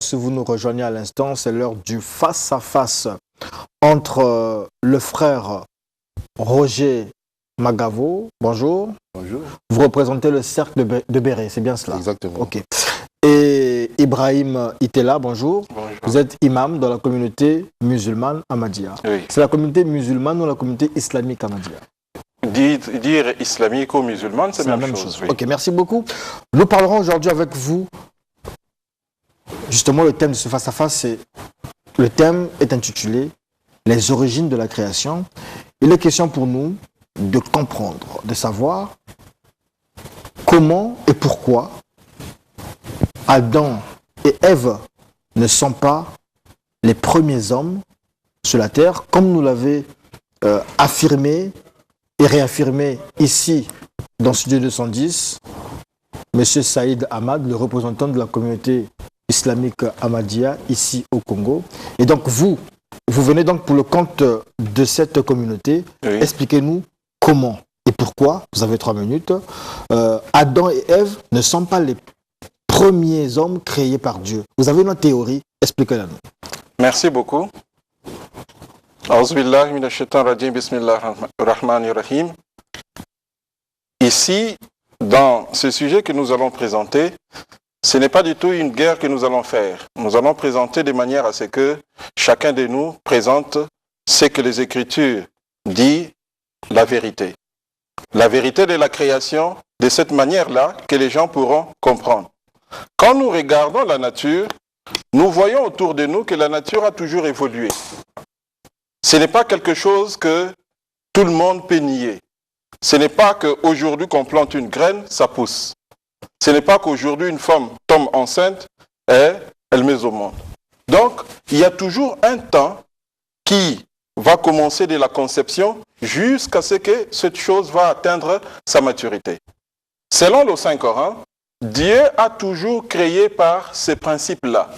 si vous nous rejoignez à l'instant, c'est l'heure du face-à-face entre le frère Roger Magavo. Bonjour. Bonjour. Vous représentez le cercle de Béret, c'est bien cela? Exactement. Ok. Et Ibrahim Itela, bonjour. Bonjour. Vous êtes imam dans la communauté musulmane Ahmadiyya. Oui. C'est la communauté musulmane ou la communauté islamique Ahmadiyya? Dire islamique ou musulmane, c'est la même chose. Oui. Ok, merci beaucoup. Nous parlerons aujourd'hui avec vous. Justement, le thème de ce face-à-face, le thème est intitulé « Les origines de la création ». Il est question pour nous de comprendre, de savoir comment et pourquoi Adam et Ève ne sont pas les premiers hommes sur la terre, comme nous l'avait affirmé et réaffirmé ici dans Studio 210, M. Saïd Ahmad, le représentant de la communauté islamique Ahmadiyya ici au Congo. Et donc vous venez donc pour le compte de cette communauté. Oui. Expliquez-nous comment et pourquoi, vous avez 3 minutes, Adam et Ève ne sont pas les premiers hommes créés par Dieu. Vous avez une théorie, expliquez-la nous. Merci beaucoup. Auzubillahi minash shaitanir rajim, bismillahir rahmanir rahim. Ici, dans ce sujet que nous allons présenter, ce n'est pas du tout une guerre que nous allons faire. Nous allons présenter de manière à ce que chacun de nous présente ce que les Écritures disent, la vérité. La vérité de la création, de cette manière-là que les gens pourront comprendre. Quand nous regardons la nature, nous voyons autour de nous que la nature a toujours évolué. Ce n'est pas quelque chose que tout le monde peut nier. Ce n'est pas qu'aujourd'hui qu'on plante une graine, ça pousse. Ce n'est pas qu'aujourd'hui une femme tombe enceinte et elle met au monde. Donc, il y a toujours un temps qui va commencer de la conception jusqu'à ce que cette chose va atteindre sa maturité. Selon le Saint-Coran, Dieu a toujours créé par ces principes-là.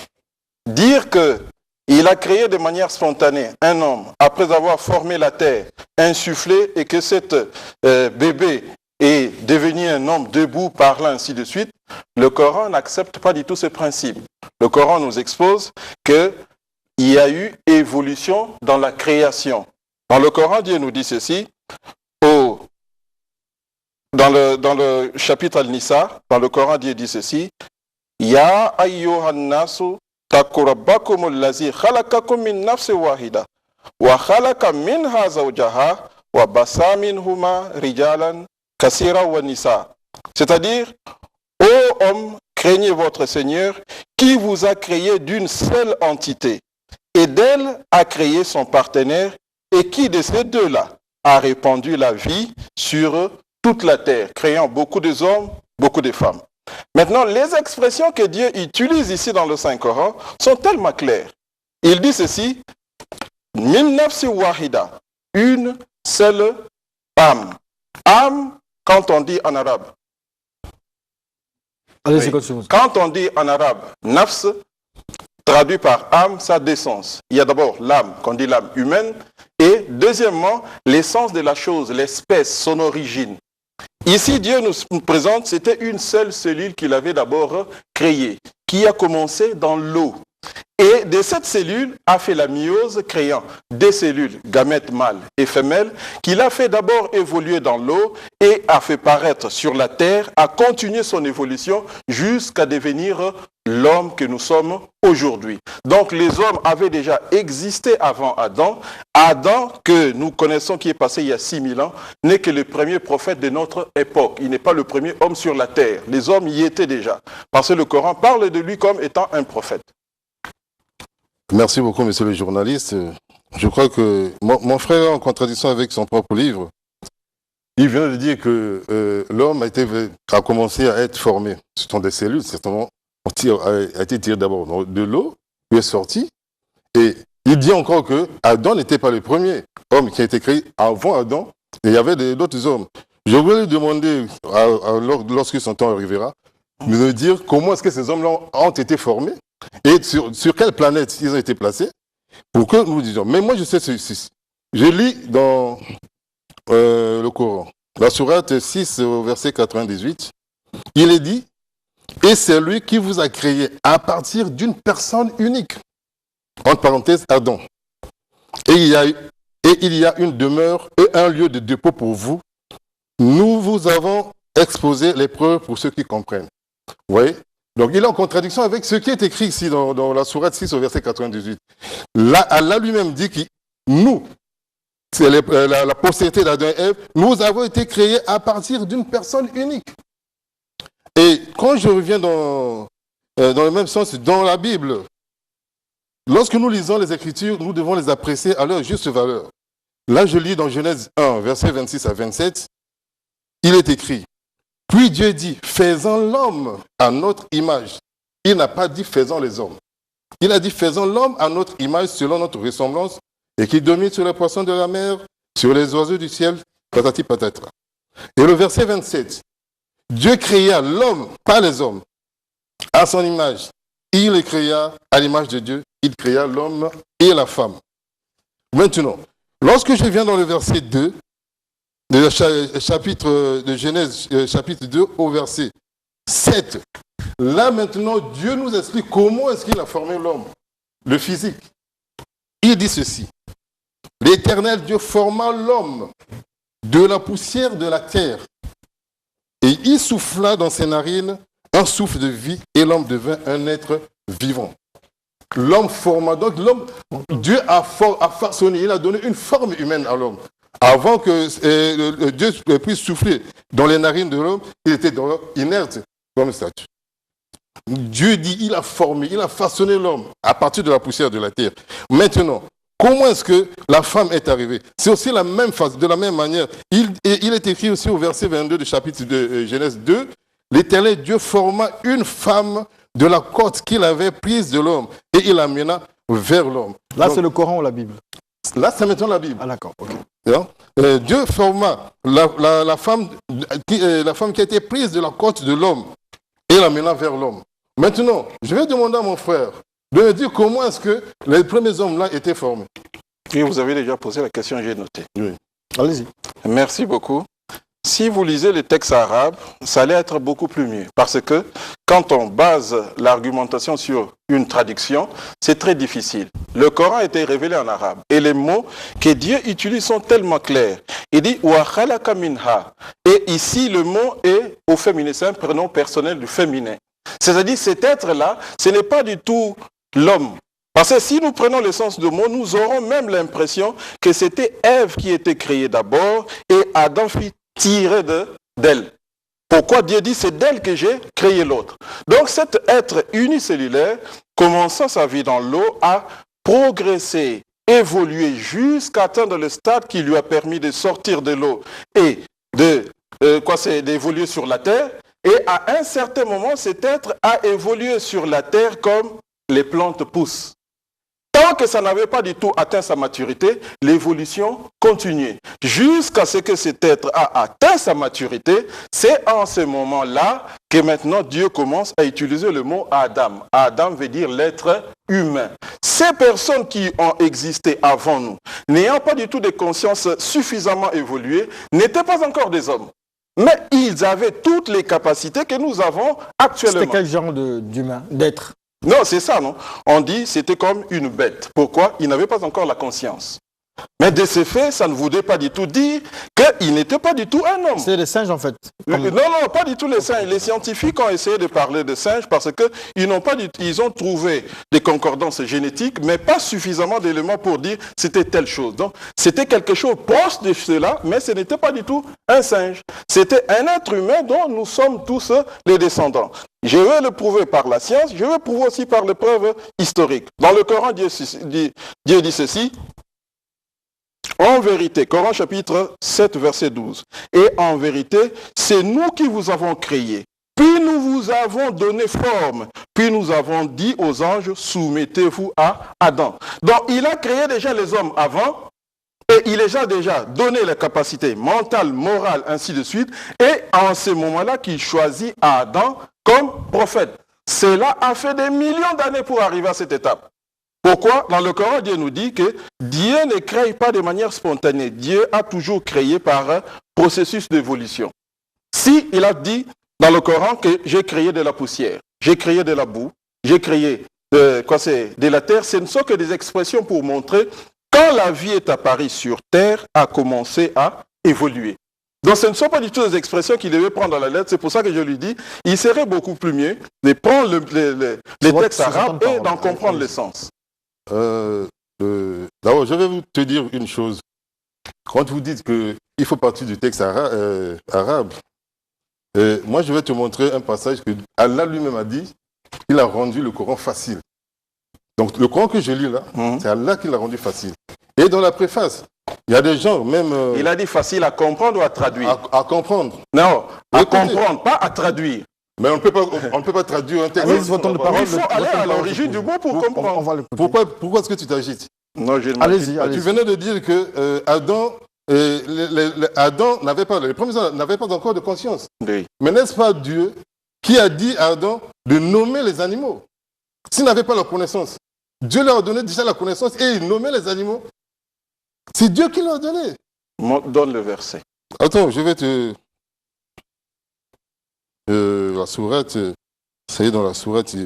Dire qu'il a créé de manière spontanée un homme, après avoir formé la terre, insufflé, et que cet bébé est devenu un homme debout, parlant, ainsi de suite, le Coran n'accepte pas du tout ce principe. Le Coran nous expose qu'il y a eu évolution dans la création. Dans le Coran, Dieu nous dit ceci, dans le chapitre Al-Nisa, dans le Coran, Dieu dit ceci, Ya ayyuhan nasu taqu rabbakum allazi khalaqakum min nafsin wahida wa khalaqa minha zawjaha wa bassa minhuma rijalan kaseera wa nisa. C'est-à-dire, ô hommes, craignez votre Seigneur qui vous a créé d'une seule entité et d'elle a créé son partenaire et qui de ces deux-là a répandu la vie sur toute la terre, créant beaucoup de hommes, beaucoup de femmes. Maintenant, les expressions que Dieu utilise ici dans le Saint-Coran sont tellement claires. Il dit ceci, min nafsi wahida, une seule âme. Âme, quand on dit en arabe. Allez, Oui. Quand on dit en arabe, nafs, traduit par âme, ça a deux sens. Il y a d'abord l'âme, qu'on dit l'âme humaine, et deuxièmement, l'essence de la chose, l'espèce, son origine. Ici, Dieu nous présente, c'était une seule cellule qu'il avait d'abord créée, qui a commencé dans l'eau. Et de cette cellule a fait la myose, créant des cellules, gamètes mâles et femelles, qu'il a fait d'abord évoluer dans l'eau et a fait paraître sur la terre, a continué son évolution jusqu'à devenir l'homme que nous sommes aujourd'hui. Donc les hommes avaient déjà existé avant Adam. Adam, que nous connaissons, qui est passé il y a 6000 ans, n'est que le premier prophète de notre époque. Il n'est pas le premier homme sur la terre. Les hommes y étaient déjà. Parce que le Coran parle de lui comme étant un prophète. Merci beaucoup, monsieur le journaliste. Je crois que mon frère est en contradiction avec son propre livre. Il vient de dire que l'homme a commencé à être formé. Ce sont des cellules, certainement, a été tiré d'abord de l'eau, puis est sorti. Et il dit encore que Adam n'était pas le premier homme qui a été créé avant Adam. Et il y avait d'autres hommes. Je voulais lui demander, lorsque son temps arrivera, de me dire comment est-ce que ces hommes-là ont été formés. Et sur quelle planète ils ont été placés pour que nous disions. Mais moi, je sais ceci. Je lis dans le Coran, la sourate 6, au verset 98, il est dit Et c'est lui qui vous a créé à partir d'une personne unique. Entre parenthèses, Adam. Et il y a une demeure et un lieu de dépôt pour vous. Nous vous avons exposé les preuves pour ceux qui comprennent. Vous voyez? Donc il est en contradiction avec ce qui est écrit ici dans la sourate 6 au verset 98. Là, Allah lui-même dit que nous, c'est la postérité d'Adam et Ève, nous avons été créés à partir d'une personne unique. Et quand je reviens dans le même sens, dans la Bible, lorsque nous lisons les Écritures, nous devons les apprécier à leur juste valeur. Là, je lis dans Genèse 1, versets 26 à 27, il est écrit, « Puis Dieu dit, faisons l'homme à notre image. » Il n'a pas dit, faisons les hommes. Il a dit, faisons l'homme à notre image, selon notre ressemblance, et qui domine sur les poissons de la mer, sur les oiseaux du ciel, patati patata. Et le verset 27, Dieu créa l'homme, pas les hommes, à son image. Il les créa à l'image de Dieu. Il créa l'homme et la femme. Maintenant, lorsque je viens dans le verset 2, chapitre de Genèse, chapitre 2 au verset 7, là maintenant, Dieu nous explique comment est-ce qu'il a formé l'homme, le physique. Il dit ceci, l'Éternel Dieu forma l'homme de la poussière de la terre et il souffla dans ses narines un souffle de vie et l'homme devint un être vivant. L'homme forma, donc l'homme, Dieu a façonné, il a donné une forme humaine à l'homme. Avant que Dieu puisse souffler dans les narines de l'homme, il était inerte comme statue. Dieu dit, il a formé, il a façonné l'homme à partir de la poussière de la terre. Maintenant, comment est-ce que la femme est arrivée? C'est aussi la même façon, de la même manière. Il est écrit aussi au verset 22 du chapitre de Genèse 2, l'Éternel Dieu forma une femme de la côte qu'il avait prise de l'homme et il l'amena vers l'homme. Là, c'est le Coran ou la Bible? Là, c'est maintenant la Bible. Ah, d'accord. Okay. Dieu forma la femme qui a été prise de la côte de l'homme et l'amena vers l'homme. Maintenant, je vais demander à mon frère de me dire comment est-ce que les premiers hommes-là étaient formés. Et vous avez déjà posé la question, j'ai noté. Oui. Allez-y. Merci beaucoup. Si vous lisez les textes arabes, ça allait être beaucoup plus mieux. Parce que quand on base l'argumentation sur une traduction, c'est très difficile. Le Coran a été révélé en arabe. Et les mots que Dieu utilise sont tellement clairs. Il dit « wa khalaqa minha ». Et ici, le mot est au féminin. C'est un prénom personnel du féminin. C'est-à-dire, cet être-là, ce n'est pas du tout l'homme. Parce que si nous prenons le sens du mot, nous aurons même l'impression que c'était Ève qui était créée d'abord et Adam fut tiré d'elle. Pourquoi Dieu dit c'est d'elle que j'ai créé l'autre? Donc cet être unicellulaire, commençant sa vie dans l'eau, a progressé, évolué jusqu'à atteindre le stade qui lui a permis de sortir de l'eau et d'évoluer sur la terre. Et à un certain moment, cet être a évolué sur la terre comme les plantes poussent. Tant que ça n'avait pas du tout atteint sa maturité, l'évolution continuait. Jusqu'à ce que cet être a atteint sa maturité, c'est en ce moment-là que maintenant Dieu commence à utiliser le mot Adam. Adam veut dire l'être humain. Ces personnes qui ont existé avant nous, n'ayant pas du tout de conscience suffisamment évoluée, n'étaient pas encore des hommes. Mais ils avaient toutes les capacités que nous avons actuellement. C'était quel genre d'humain, d'être? Non, c'est ça, non? On dit c'était comme une bête. Pourquoi? Il n'avait pas encore la conscience. Mais de ce fait, ça ne voulait pas du tout dire qu'il n'était pas du tout un homme. C'est les singes en fait. Non, pas du tout les singes. Les scientifiques ont essayé de parler de singes parce qu'ils ont trouvé des concordances génétiques, mais pas suffisamment d'éléments pour dire c'était telle chose. Donc, c'était quelque chose proche de cela, mais ce n'était pas du tout un singe. C'était un être humain dont nous sommes tous les descendants. Je vais le prouver par la science, je vais le prouver aussi par les preuves historiques. Dans le Coran, Dieu dit ceci. En vérité, Coran chapitre 7, verset 12. Et en vérité, c'est nous qui vous avons créé. Puis nous vous avons donné forme. Puis nous avons dit aux anges, soumettez-vous à Adam. Donc il a créé déjà les hommes avant. Et il a déjà donné les capacités mentales, morales, ainsi de suite. Et en ce moment-là, qu'il choisit Adam comme prophète. Cela a fait des millions d'années pour arriver à cette étape. Pourquoi? Dans le Coran, Dieu nous dit que Dieu ne crée pas de manière spontanée. Dieu a toujours créé par un processus d'évolution. Si il a dit, dans le Coran que j'ai créé de la poussière, j'ai créé de la boue, j'ai créé de la terre. Ce ne sont que des expressions pour montrer quand la vie est apparue sur terre, a commencé à évoluer. Donc ce ne sont pas du tout des expressions qu'il devait prendre à la lettre. C'est pour ça que je lui dis, il serait beaucoup plus mieux de prendre les textes arabes et d'en comprendre le sens. D'abord, je vais te dire une chose. Quand vous dites qu'il faut partir du texte arabe, moi je vais te montrer un passage que Allah lui-même a dit, il a rendu le Coran facile. Donc le Coran que je lis là, c'est Allah qui l'a rendu facile. Et dans la préface, il y a des gens même... il a dit facile à comprendre ou à traduire? À comprendre. Non, à comprendre, pas à traduire. Mais on ne peut pas traduire un texte. Il faut aller à l'origine du mot pour comprendre. Pourquoi est-ce que tu t'agites? Non, allez-y. Tu venais de dire que Adam, les premiers hommes n'avaient pas encore de conscience. Oui. Mais n'est-ce pas Dieu qui a dit à Adam de nommer les animaux? S'ils n'avaient pas la connaissance, Dieu leur a donné déjà la connaissance et il nommait les animaux. C'est Dieu qui leur a donné. Donne le verset. Attends, je vais te... la sourate, ça y est, dans la sourate...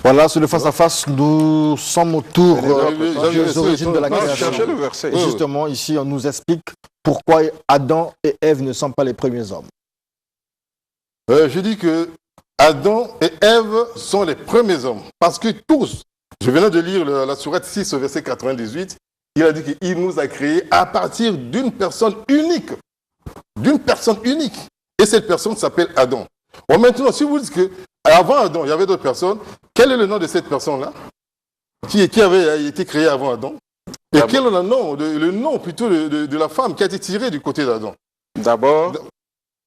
Voilà, sur le face-à-face, nous sommes autour des origines de la création. Le verset. Et justement, ici, on nous explique pourquoi Adam et Ève ne sont pas les premiers hommes. Je dis que Adam et Ève sont les premiers hommes. Parce que tous, je venais de lire la sourate 6, verset 98, il a dit qu'il nous a créés à partir d'une personne unique. D'une personne unique. Et cette personne s'appelle Adam. Bon, maintenant, si vous dites qu'avant Adam, il y avait d'autres personnes, quel est le nom de cette personne-là qui avait été créée avant Adam? Et quel est le nom plutôt de la femme qui a été tirée du côté d'Adam? D'abord,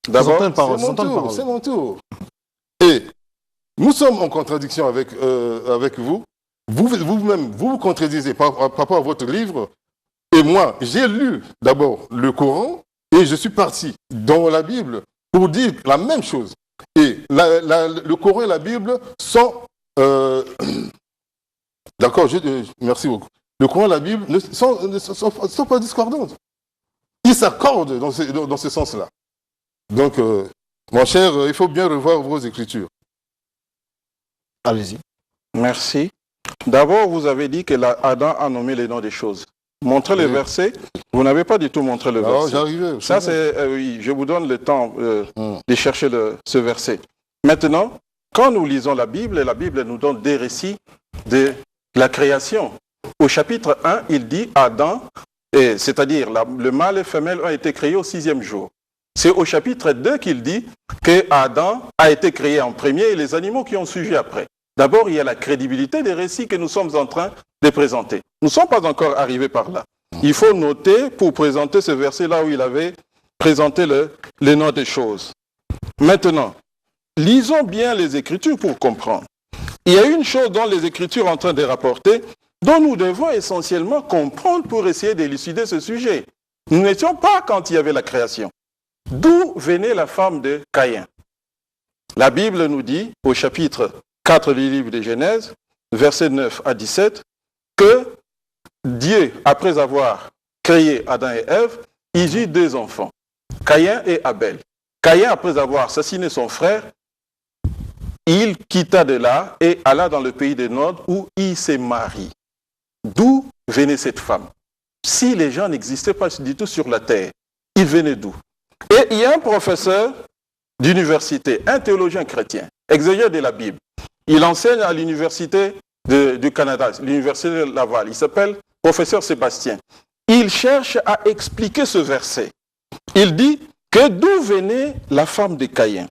c'est mon tour. Et nous sommes en contradiction avec vous. Vous-même, vous contredisez par rapport à votre livre. Et moi, j'ai lu d'abord le Coran et je suis parti dans la Bible pour dire la même chose. Et le Coran et la Bible sont... D'accord, merci beaucoup. Le Coran et la Bible ne sont pas discordantes. Ils s'accordent dans ce sens-là. Donc, mon cher, il faut bien revoir vos écritures. Allez-y. Merci. D'abord, vous avez dit que Adam a nommé les noms des choses. Montrez le verset. Vous n'avez pas du tout montré le verset. J'arrivais. Ça, c'est... oui, je vous donne le temps de chercher ce verset. Maintenant, quand nous lisons la Bible nous donne des récits de la création. Au chapitre 1, il dit Adam, c'est-à-dire le mâle et la femelle ont été créés au 6e jour. C'est au chapitre 2 qu'il dit que Adam a été créé en premier et les animaux qui ont suivi après. D'abord, il y a la crédibilité des récits que nous sommes en train de présenter. Nous ne sommes pas encore arrivés par là. Il faut noter pour présenter ce verset là où il avait présenté le nom des choses. Maintenant, lisons bien les Écritures pour comprendre. Il y a une chose dont les Écritures sont en train de rapporter, dont nous devons essentiellement comprendre pour essayer d'élucider ce sujet. Nous n'étions pas quand il y avait la création. D'où venait la femme de Caïn? La Bible nous dit, au chapitre 4 du livre de Genèse, versets 9 à 17, que Dieu, après avoir créé Adam et Ève, il eut 2 enfants, Caïn et Abel. Caïn, après avoir assassiné son frère, il quitta de là et alla dans le pays des Nod où il s'est marié. D'où venait cette femme? Si les gens n'existaient pas du tout sur la terre, ils venaient d'où? Et il y a un professeur d'université, un théologien chrétien, exégète de la Bible. Il enseigne à l'université du Canada, l'université de Laval. Il s'appelle professeur Sébastien. Il cherche à expliquer ce verset. Il dit que d'où venait la femme de Caïn?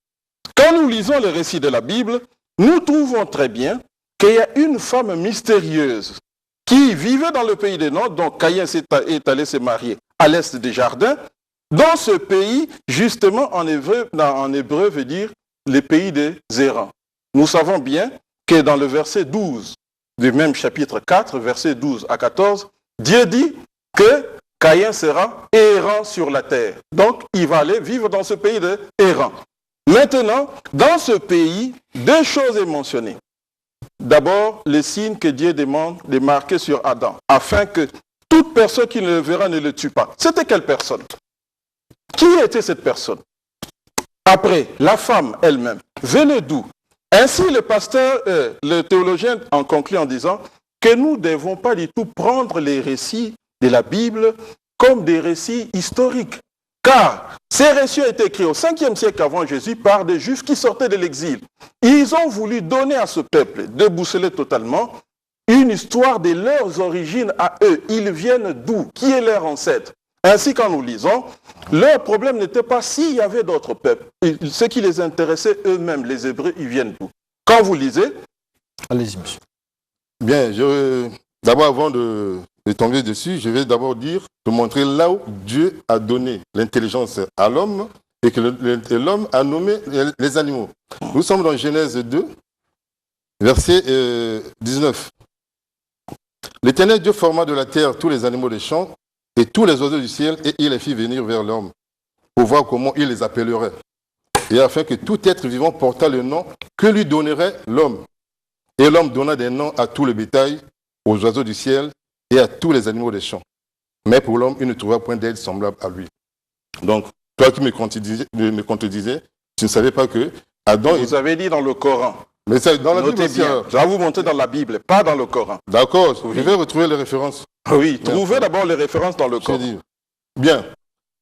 Quand nous lisons le récit de la Bible, nous trouvons très bien qu'il y a une femme mystérieuse qui vivait dans le pays des Nord, dont Caïn est allé se marier à l'est des jardins. Dans ce pays, justement, en hébreu veut dire le pays des errants. Nous savons bien que dans le verset 12 du même chapitre 4, verset 12 à 14, Dieu dit que Caïn sera errant sur la terre. Donc, il va aller vivre dans ce pays des errants. Maintenant, dans ce pays, 2 choses sont mentionnées. D'abord, le signe que Dieu demande de marquer sur Adam, afin que toute personne qui ne le verra ne le tue pas. C'était quelle personne? Qui était cette personne? Après, la femme elle-même venait d'où? Ainsi, le pasteur, le théologien en conclut en disant que nous ne devons pas du tout prendre les récits de la Bible comme des récits historiques. Car ces récits ont été écrits au 5e siècle avant Jésus par des Juifs qui sortaient de l'exil. Ils ont voulu donner à ce peuple, déboussoler totalement, une histoire de leurs origines à eux. Ils viennent d'où? Qui est leur ancêtre? Ainsi, quand nous lisons, leur problème n'était pas s'il y avait d'autres peuples. Ce qui les intéressait eux-mêmes, les Hébreux, ils viennent d'où? Quand vous lisez... Allez-y, monsieur. Bien, d'abord, avant de tomber dessus, je vais d'abord te montrer là où Dieu a donné l'intelligence à l'homme et que l'homme a nommé les animaux. Nous sommes dans Genèse 2, verset 19. L'Éternel Dieu forma de la terre tous les animaux des champs et tous les oiseaux du ciel, et il les fit venir vers l'homme pour voir comment il les appellerait. Et afin que tout être vivant portât le nom que lui donnerait l'homme. Et l'homme donna des noms à tout le bétail, aux oiseaux du ciel et à tous les animaux des champs. Mais pour l'homme, il ne trouva point d'aide semblable à lui. Donc, toi qui me contredisais, tu ne savais pas que Adam... Vous avez dit dans le Coran. Mais c'est dans la Notez Bible bien. aussi. Je vais vous montrer dans la Bible, pas dans le Coran. D'accord, Oui. je vais retrouver les références. Oui, trouvez d'abord les références dans le Je Coran. dis. Bien.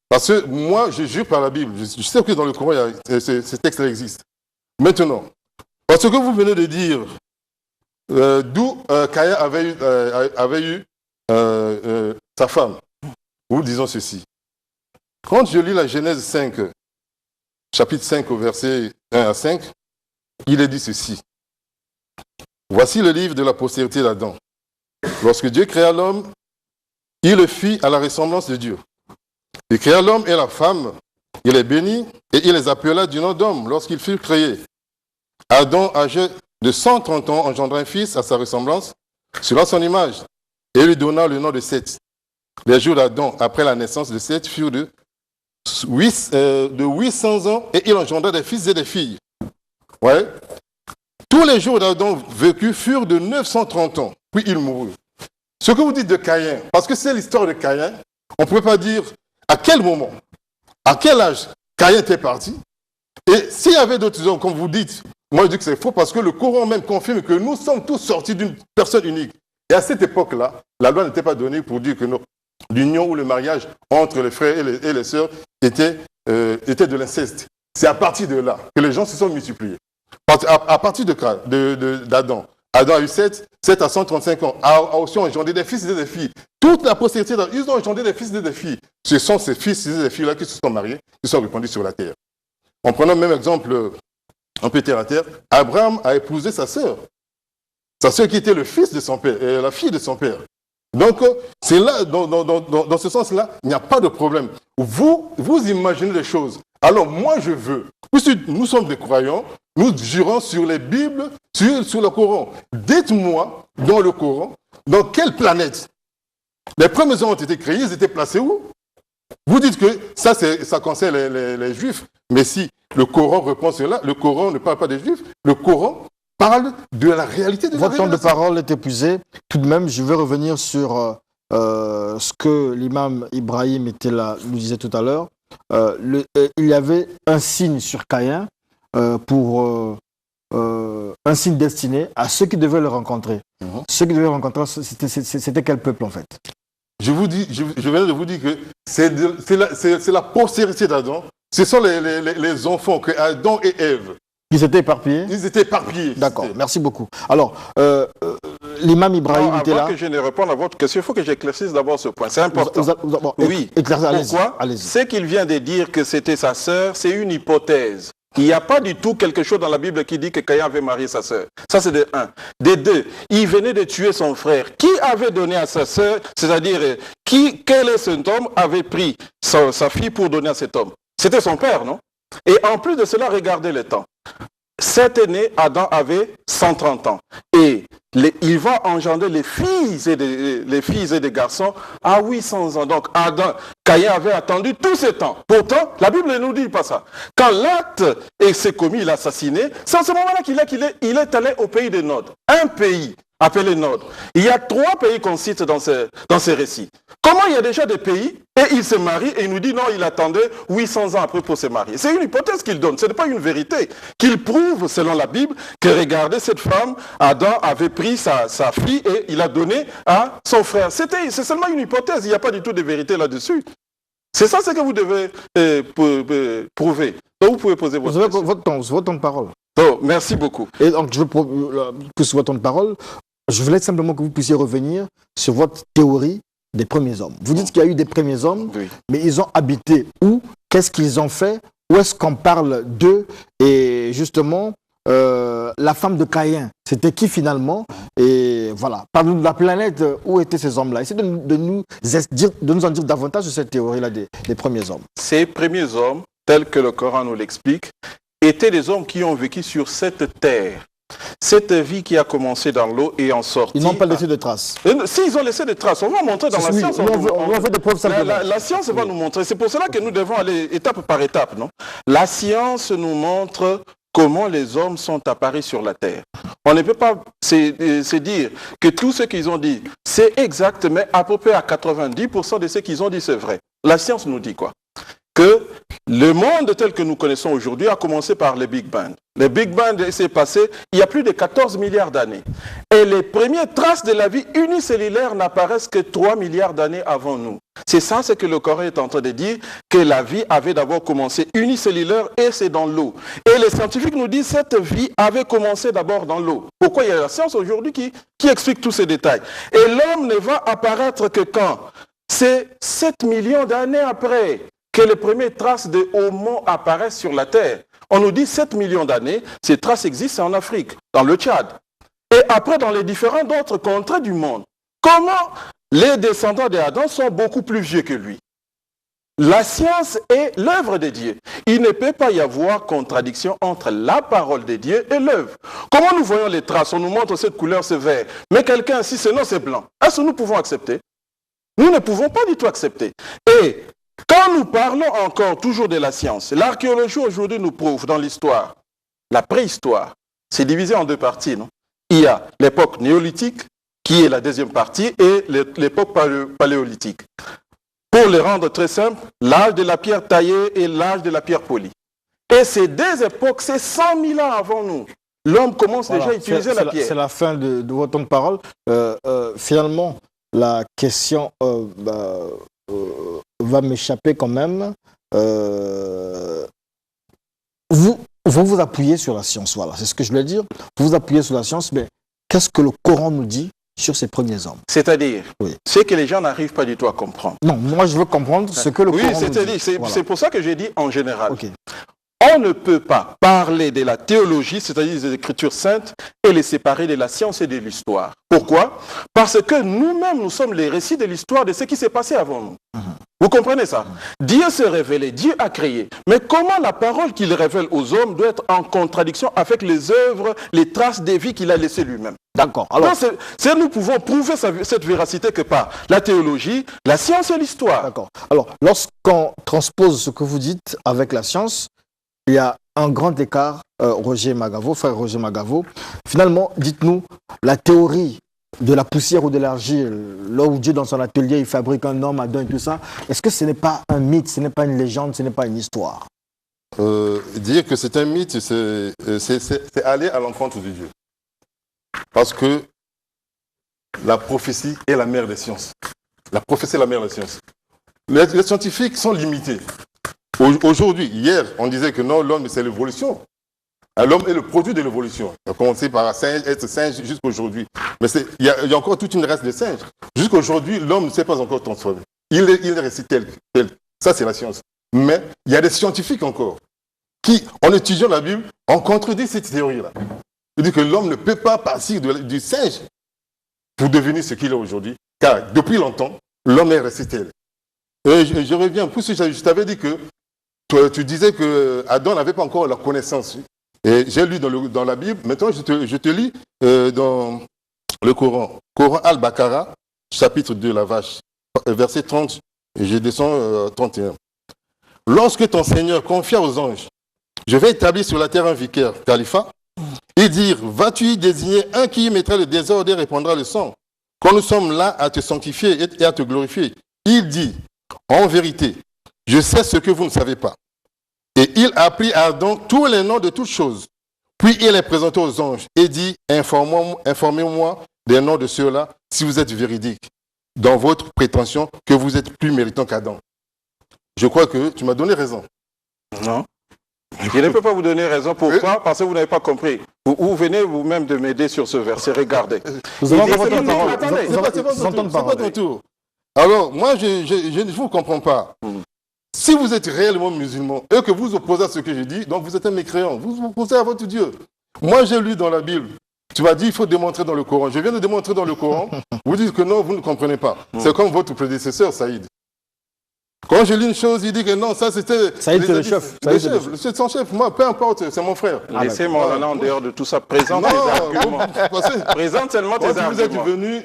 Parce que moi, je jure par la Bible. Je sais que dans le Coran, ces textes-là existent. Maintenant, parce que vous venez de dire d'où Caïn avait eu sa femme, nous disons ceci. Quand je lis la Genèse 5, chapitre 5 au verset 1 à 5, il est dit ceci. Voici le livre de la postérité d'Adam. Lorsque Dieu créa l'homme, il le fit à la ressemblance de Dieu. Il créa l'homme et la femme, il les bénit et il les appela du nom d'homme lorsqu'ils furent créés. Adam, âgé de 130 ans, engendra un fils à sa ressemblance, selon son image, et lui donna le nom de Seth. Les jours d'Adam, après la naissance de Seth, furent de 800 ans, et il engendra des fils et des filles. Ouais. Tous les jours d'Adam vécus furent de 930 ans, puis il mourut. Ce que vous dites de Caïn, parce que c'est l'histoire de Caïn, on ne peut pas dire à quel moment, à quel âge Caïn était parti. Et s'il y avait d'autres hommes, comme vous dites, moi je dis que c'est faux parce que le Coran même confirme que nous sommes tous sortis d'une personne unique. Et à cette époque-là, la loi n'était pas donnée pour dire que l'union ou le mariage entre les frères et les sœurs était de l'inceste. C'est à partir de là que les gens se sont multipliés. À partir d'Adam. Adam a eu 7 à 135 ans, a aussi engendré des fils et des filles. Toute la postérité, ils ont engendré des fils et des filles. Ce sont ces fils et ces filles-là qui se sont mariés, qui sont répandus sur la terre. En prenant le même exemple, un peu terre à terre, Abraham a épousé sa sœur qui était le fils de son père, et la fille de son père. Donc, c'est là, dans ce sens-là, il n'y a pas de problème. Vous imaginez les choses. Alors, moi, je veux, puisque nous sommes des croyants, nous jurons sur les Bibles, sur le Coran. Dites-moi, dans le Coran, dans quelle planète les premiers hommes ont été créés, ils étaient placés où? Vous dites que ça concerne les Juifs, mais si le Coran reprend cela, le Coran ne parle pas des Juifs, le Coran parle de la réalité de la Votre temps de révélation. parole est épuisé. Tout de même, je vais revenir sur ce que l'imam Ibrahim nous disait tout à l'heure. Il y avait un signe sur Caïn un signe destiné à ceux qui devaient le rencontrer. Ceux qui devaient le rencontrer, c'était quel peuple en fait? Je viens de vous dire que c'est la postérité d'Adam. Ce sont les enfants que Adam et Ève. Ils étaient éparpillés? Ils étaient éparpillés. D'accord, merci beaucoup. Alors, l'imam Ibrahim était là. Avant que je ne réponde à votre question, il faut que j'éclaircisse d'abord ce point. C'est important. Oui. Pourquoi? Ce qu'il vient de dire que c'était sa sœur, c'est une hypothèse. Il n'y a pas du tout quelque chose dans la Bible qui dit que Caïn avait marié sa sœur. Ça, c'est de un. De deux, il venait de tuer son frère. Qui avait donné à sa sœur, c'est-à-dire, quel est cet homme avait pris sa fille pour donner à cet homme? C'était son père, non? Et en plus de cela, regardez le temps. Cet aîné, Adam, avait 130 ans. Et il va engendrer les filles et des garçons à 800 ans. Donc, Caïn avait attendu tout ce temps. Pourtant, la Bible ne nous dit pas ça. Quand l'acte s'est commis, il a assassiné, c'est à ce moment-là qu'il est allé au pays de Nod. Un pays appelé Nord. Il y a 3 pays qu'on cite dans ces récits. Comment il y a déjà des pays et il se marie et il nous dit non, il attendait 800 ans après pour se marier. C'est une hypothèse qu'il donne, ce n'est pas une vérité. Qu'il prouve, selon la Bible, que regardez, cette femme, Adam avait pris sa fille et il a donné à son frère. C'est seulement une hypothèse, il n'y a pas du tout de vérité là-dessus. C'est ça ce que vous devez prouver. Donc vous pouvez poser votre question. Votre temps de parole. Donc, merci beaucoup. Et donc, je veux pousser votre temps de parole. Je voulais simplement que vous puissiez revenir sur votre théorie des premiers hommes. Vous dites qu'il y a eu des premiers hommes, oui, mais ils ont habité où? Qu'est-ce qu'ils ont fait? Où est-ce qu'on parle d'eux? Et justement, la femme de Caïn, c'était qui finalement? Et voilà, parlons de la planète, où étaient ces hommes-là? Essayez de nous en dire davantage sur cette théorie-là des premiers hommes. Ces premiers hommes, tels que le Coran nous l'explique, étaient des hommes qui ont vécu sur cette terre. Cette vie qui a commencé dans l'eau et en sorti. Ils n'ont pas laissé de traces. Si, ils ont laissé des traces. On va montrer dans la science. On va faire des preuves simplement. La science va nous montrer. C'est pour cela que nous devons aller étape par étape, non? La science nous montre comment les hommes sont apparus sur la terre. On ne peut pas se dire que tout ce qu'ils ont dit, c'est exact, mais à peu près à 90% de ce qu'ils ont dit, c'est vrai. La science nous dit quoi? Que le monde tel que nous connaissons aujourd'hui a commencé par le Big Bang. Le Big Bang s'est passé il y a plus de 14 milliards d'années. Et les premières traces de la vie unicellulaire n'apparaissent que 3 milliards d'années avant nous. C'est ça ce que le Coran est en train de dire, que la vie avait d'abord commencé unicellulaire et c'est dans l'eau. Et les scientifiques nous disent que cette vie avait commencé d'abord dans l'eau. Pourquoi il y a la science aujourd'hui qui explique tous ces détails. Et l'homme ne va apparaître que quand? C'est 7 millions d'années après que les premières traces de Homo apparaissent sur la Terre. On nous dit 7 millions d'années, ces traces existent en Afrique, dans le Tchad. Et après, dans les différents autres contrées du monde. Comment les descendants d'Adam sont beaucoup plus vieux que lui? La science est l'œuvre de Dieu. Il ne peut pas y avoir contradiction entre la parole de Dieu et l'œuvre. Comment nous voyons les traces? On nous montre cette couleur, c'est vert. Mais quelqu'un, si c'est non, c'est blanc. Est-ce que nous pouvons accepter? Nous ne pouvons pas du tout accepter. Et quand nous parlons encore toujours de la science, l'archéologie aujourd'hui nous prouve dans l'histoire, la préhistoire, c'est divisé en 2 parties, non? Il y a l'époque néolithique, qui est la deuxième partie, et l'époque paléolithique. Pour le rendre très simple, l'âge de la pierre taillée et l'âge de la pierre polie. Et ces 2 époques, c'est 100 000 ans avant nous. L'homme commence déjà à utiliser la pierre. C'est la fin de votre temps de parole. Finalement, la question va m'échapper quand même. Vous appuyez sur la science, voilà, c'est ce que je voulais dire. Vous appuyez sur la science, mais qu'est-ce que le Coran nous dit sur ces premiers hommes? C'est-à-dire, oui, c'est que les gens n'arrivent pas du tout à comprendre. Non, moi je veux comprendre ce que le Coran nous dit. C'est voilà. pour ça que j'ai dit en général. Okay. On ne peut pas parler de la théologie, c'est-à-dire des Écritures saintes, et les séparer de la science et de l'histoire. Pourquoi? Parce que nous-mêmes, nous sommes les récits de l'histoire de ce qui s'est passé avant nous. Vous comprenez ça? Dieu s'est révélé, Dieu a créé. Mais comment la parole qu'il révèle aux hommes doit être en contradiction avec les œuvres, les traces des vies qu'il a laissées lui-même? D'accord. Alors, nous pouvons prouver cette véracité que par la théologie, la science et l'histoire. D'accord. Alors, lorsqu'on transpose ce que vous dites avec la science, il y a un grand écart, Roger Magavo, frère Roger Magavo. Finalement, dites-nous, la théorie de la poussière ou de l'argile, là où Dieu dans son atelier, il fabrique un homme, Adam et tout ça, est-ce que ce n'est pas un mythe, ce n'est pas une légende, ce n'est pas une histoire? Dire que c'est un mythe, c'est aller à l'encontre de Dieu. Parce que la prophétie est la mère des sciences. La prophétie est la mère des sciences. Les scientifiques sont limités. Aujourd'hui, hier, on disait que non, l'homme, c'est l'évolution. L'homme est le produit de l'évolution. Il a commencé par être singe jusqu'aujourd'hui. Mais il y a encore toute une race de singes. Jusqu'aujourd'hui, l'homme ne s'est pas encore transformé. Il est resté tel. Ça, c'est la science. Mais il y a des scientifiques encore qui, en étudiant la Bible, ont contredit cette théorie-là. C'est-à-dire que l'homme ne peut pas partir du singe pour devenir ce qu'il est aujourd'hui. Car depuis longtemps, l'homme est resté tel. Et je reviens, puisque je t'avais dit que tu disais que Adam n'avait pas encore la connaissance. Et j'ai lu dans la Bible, maintenant je te lis dans le Coran. Coran Al-Baqarah, chapitre 2, la vache, verset 30, et je descends 31. Lorsque ton Seigneur confia aux anges, je vais établir sur la terre un vicaire, califat, et dire, vas-tu y désigner un qui y mettra le désordre et répandra le sang? Quand nous sommes là à te sanctifier et à te glorifier, il dit, en vérité, je sais ce que vous ne savez pas. Et il apprit à Adam tous les noms de toutes choses. Puis il les présenta aux anges et dit, informez-moi des noms de ceux-là si vous êtes véridiques dans votre prétention que vous êtes plus méritant qu'Adam. Je crois que tu m'as donné raison. Non. Je ne peux pas vous donner raison. Pourquoi? Parce que vous n'avez pas compris. Vous venez vous-même de m'aider sur ce verset. Regardez. Vous avez votre C'est pas ton tour. Alors, moi, je ne vous comprends pas. Si vous êtes réellement musulman et que vous opposez à ce que je dis, donc vous êtes un mécréant. Vous vous opposez à votre Dieu. Moi, j'ai lu dans la Bible. Tu m'as dit il faut démontrer dans le Coran. Je viens de démontrer dans le Coran. Vous dites que non, vous ne comprenez pas. C'est comme votre prédécesseur, Saïd. Quand je lis une chose, il dit que non, ça c'était... Saïd, c'est le chef. C'est son chef. Moi, peu importe, c'est mon frère. Laissez Maulana en dehors de tout ça. Présente tes arguments. Présente seulement tes arguments. Quand vous êtes venu,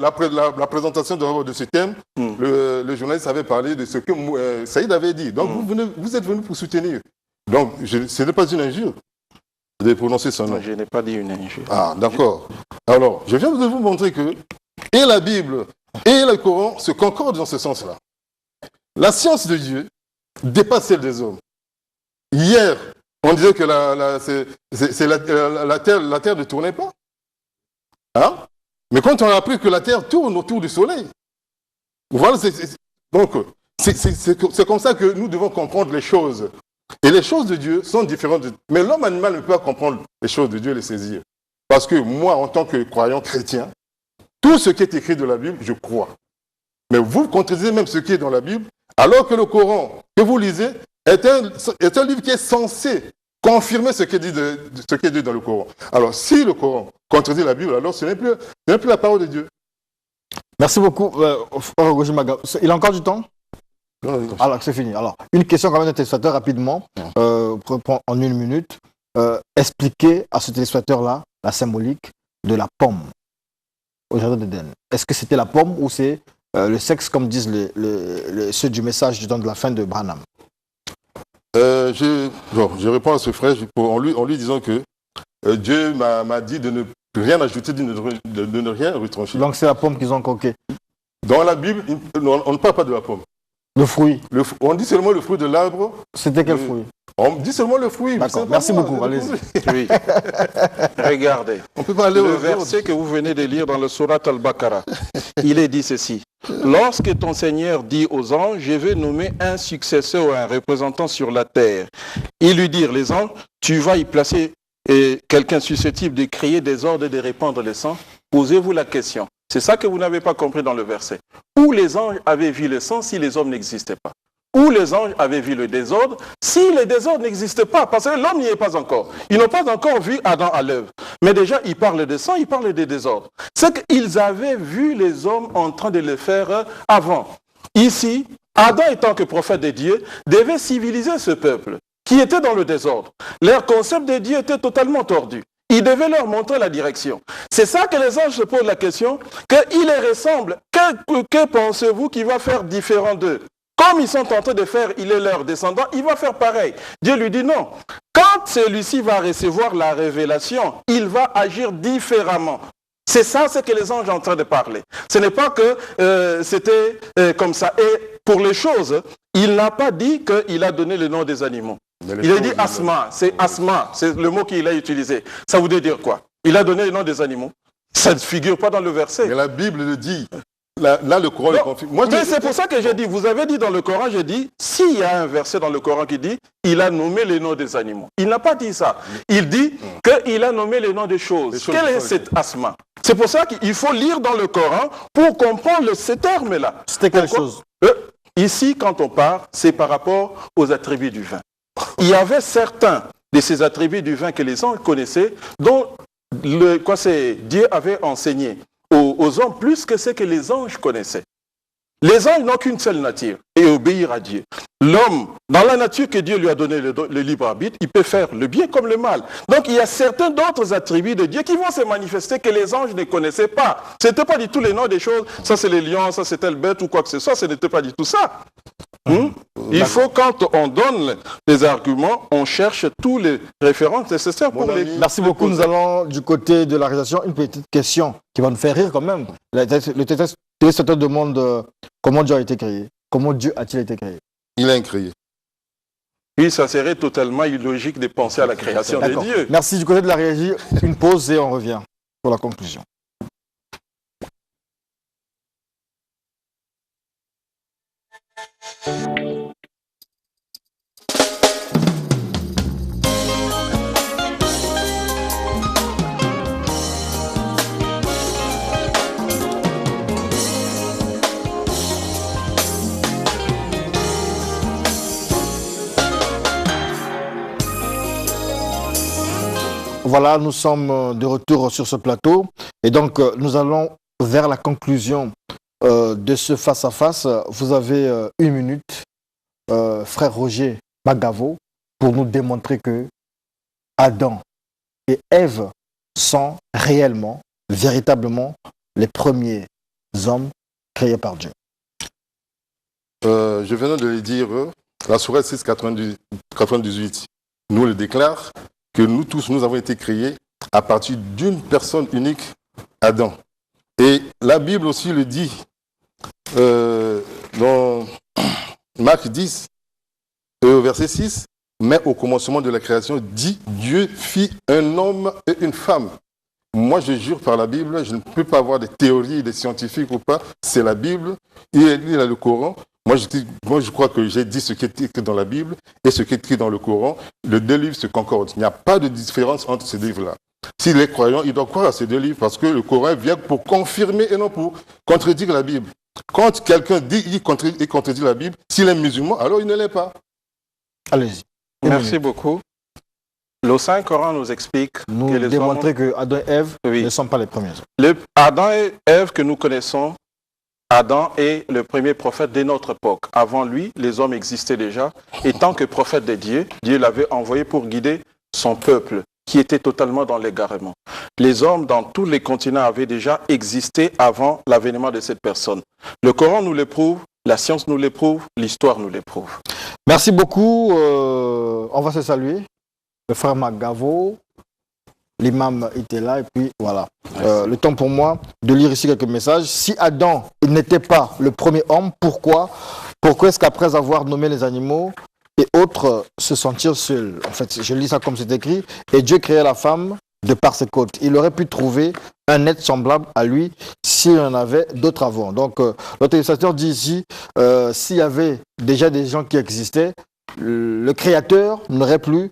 la présentation de ce thème, le journaliste avait parlé de ce que Saïd avait dit. Donc vous êtes venu pour soutenir. Donc ce n'est pas une injure de prononcer son nom. Je n'ai pas dit une injure. Ah, d'accord. Alors, je viens de vous montrer que et la Bible et le Coran se concordent dans ce sens-là. La science de Dieu dépasse celle des hommes. Hier, on disait que la Terre ne tournait pas. Hein? Mais quand on a appris que la Terre tourne autour du Soleil, voilà, donc c'est comme ça que nous devons comprendre les choses. Et les choses de Dieu sont différentes. Mais l'homme animal ne peut pas comprendre les choses de Dieu et les saisir. Parce que moi, en tant que croyant chrétien, tout ce qui est écrit de la Bible, je crois. Mais vous contredisez même ce qui est dans la Bible, alors que le Coran que vous lisez est un livre qui est censé confirmer ce qui est dit dans le Coran. Alors, si le Coran contredit la Bible, alors ce n'est plus la parole de Dieu. Merci beaucoup, Roger Maga. Il a encore du temps? Non. Alors, c'est fini. Alors, une question quand même d'un téléspectateur rapidement, en 1 minute. Expliquez à ce téléspectateur-là la symbolique de la pomme au jardin d'Éden. Est-ce que c'était la pomme ou c'est le sexe, comme disent ceux du message du temps de la fin de Branham? Je réponds à ce frère en lui disant que Dieu m'a dit de ne rien ajouter, de ne rien retrancher. Donc c'est la pomme qu'ils ont coquée. Dans la Bible, on ne parle pas de la pomme. Le fruit. On dit seulement le fruit de l'arbre. C'était quel fruit? On dit seulement le fruit. D'accord, merci beaucoup. Allez-y. Oui. Regardez. On peut pas aller le verset que vous venez de lire dans le Surat al-Baqarah. Il est dit ceci. Lorsque ton Seigneur dit aux anges, je vais nommer un successeur ou un représentant sur la terre. Ils lui dirent, les anges, tu vas y placer quelqu'un susceptible de créer des ordres et de répandre le sang. Posez-vous la question. C'est ça que vous n'avez pas compris dans le verset. Où les anges avaient vu le sang si les hommes n'existaient pas? Où les anges avaient vu le désordre si le désordre n'existait pas? Parce que l'homme n'y est pas encore. Ils n'ont pas encore vu Adam à l'œuvre. Mais déjà, ils parlent de sang, ils parlent de désordre. C'est qu'ils avaient vu les hommes en train de le faire avant. Ici, Adam étant que prophète de Dieu, devait civiliser ce peuple qui était dans le désordre. Leur concept de Dieu était totalement tordu. Il devait leur montrer la direction. C'est ça que les anges se posent la question, qu'ils les ressemblent. Que pensez-vous qu'il va faire différent d'eux? Comme ils sont en train de faire, il est leur descendant, il va faire pareil. Dieu lui dit non. Quand celui-ci va recevoir la révélation, il va agir différemment. C'est ça ce que les anges sont en train de parler. Ce n'est pas que c'était comme ça. Et pour les choses, il n'a pas dit qu'il a donné le nom des animaux. Il a dit asma, c'est le mot qu'il a utilisé. Ça voudrait dire quoi? Il a donné le nom des animaux. Ça ne figure pas dans le verset. Mais la Bible le dit. Là, le Coran le confirme. Mais c'est pour ça que j'ai dit, vous avez dit dans le Coran, j'ai dit, s'il y a un verset dans le Coran qui dit, il a nommé les noms des animaux. Il n'a pas dit ça. Il dit qu'il a nommé les noms des choses. Quel est cet asma? C'est pour ça qu'il faut lire dans le Coran pour comprendre ce terme-là. C'était quelle chose? Ici, quand on parle, c'est par rapport aux attributs du vin. Il y avait certains de ces attributs du vin que les anges connaissaient, dont Dieu avait enseigné aux hommes plus que ce que les anges connaissaient. Les anges n'ont qu'une seule nature, et obéir à Dieu. L'homme, dans la nature que Dieu lui a donné le libre arbitre, il peut faire le bien comme le mal. Donc il y a certains d'autres attributs de Dieu qui vont se manifester que les anges ne connaissaient pas. Ce n'était pas du tout les noms des choses, ça c'est les lions, ça c'est telle bête ou quoi que ce soit, ce n'était pas du tout ça. Il faut, quand on donne les arguments, on cherche tous les références nécessaires pour les... Merci beaucoup. Nous allons du côté de la réalisation. Une petite question qui va nous faire rire quand même. Le téléspectateur demande comment Dieu a été créé. Comment Dieu a-t-il été créé? Il a créé. Oui, ça serait totalement illogique de penser à la création de Dieu. Merci. Du côté de la régie, une pause et on revient pour la conclusion. Voilà, nous sommes de retour sur ce plateau et donc nous allons vers la conclusion de ce face-à-face. Vous avez une minute, frère Roger Magavo, pour nous démontrer que Adam et Ève sont réellement, véritablement les premiers hommes créés par Dieu. Je viens de le dire, la Sourate 6, 98 nous le déclare que nous tous, nous avons été créés à partir d'une personne unique, Adam. Et la Bible aussi le dit dans Marc 10, verset 6, mais au commencement de la création, dit Dieu fit un homme et une femme. Moi, je jure par la Bible, je ne peux pas avoir des théories, des scientifiques ou pas, c'est la Bible, il a le Coran. Moi, je crois que j'ai dit ce qui est écrit dans la Bible et ce qui est écrit dans le Coran. Les deux livres se concordent. Il n'y a pas de différence entre ces livres-là. S'il est croyant, il doit croire à ces deux livres parce que le Coran vient pour confirmer et non pour contredire la Bible. Quand quelqu'un dit qu'il contredit la Bible, s'il est musulman, alors il ne l'est pas. Allez-y. Merci beaucoup. Le Saint-Coran nous explique que les démontrer que Adam et Ève ne sont pas les premiers hommes. Adam et Ève que nous connaissons, Adam est le premier prophète de notre époque. Avant lui, les hommes existaient déjà. Et tant que prophète de Dieu, Dieu l'avait envoyé pour guider son peuple, qui était totalement dans l'égarement. Les hommes dans tous les continents avaient déjà existé avant l'avènement de cette personne. Le Coran nous le prouve, la science nous le prouve, l'histoire nous le prouve. Merci beaucoup. On va se saluer. Le frère Magavo, l'imam était là et puis voilà. Le temps pour moi de lire ici quelques messages. Si Adam n'était pas le premier homme, pourquoi est-ce qu'après avoir nommé les animaux et autres se sentir seul? En fait, je lis ça comme c'est écrit. Et Dieu créait la femme de par ses côtes. Il aurait pu trouver un être semblable à lui s'il en avait d'autres avant. Donc, notre illustrateur dit ici, s'il y avait déjà des gens qui existaient, le Créateur n'aurait plus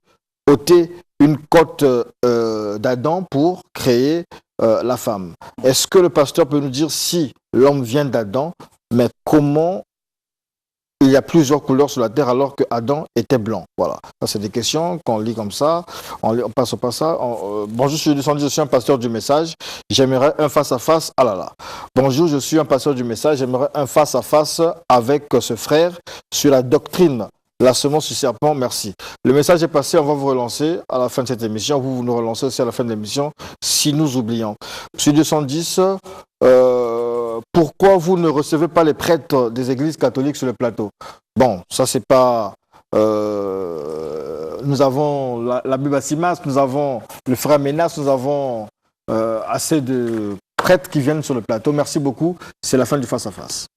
ôté une côte d'Adam pour créer la femme. Est-ce que le pasteur peut nous dire si l'homme vient d'Adam, mais comment il y a plusieurs couleurs sur la terre alors que Adam était blanc? Voilà, ça c'est des questions qu'on lit comme ça, on passe au passage. Bonjour, je suis un pasteur du message, j'aimerais un face-à-face, ah là là. Bonjour, je suis un pasteur du message, j'aimerais un face-à-face avec ce frère sur la doctrine. La semence du serpent, merci. Le message est passé, on va vous relancer à la fin de cette émission. Vous nous relancez aussi à la fin de l'émission si nous oublions. Monsieur 210, pourquoi vous ne recevez pas les prêtres des églises catholiques sur le plateau? Bon, ça c'est pas... nous avons la Bible Simas, nous avons le frère Ménas, nous avons assez de prêtres qui viennent sur le plateau. Merci beaucoup, c'est la fin du face-à-face.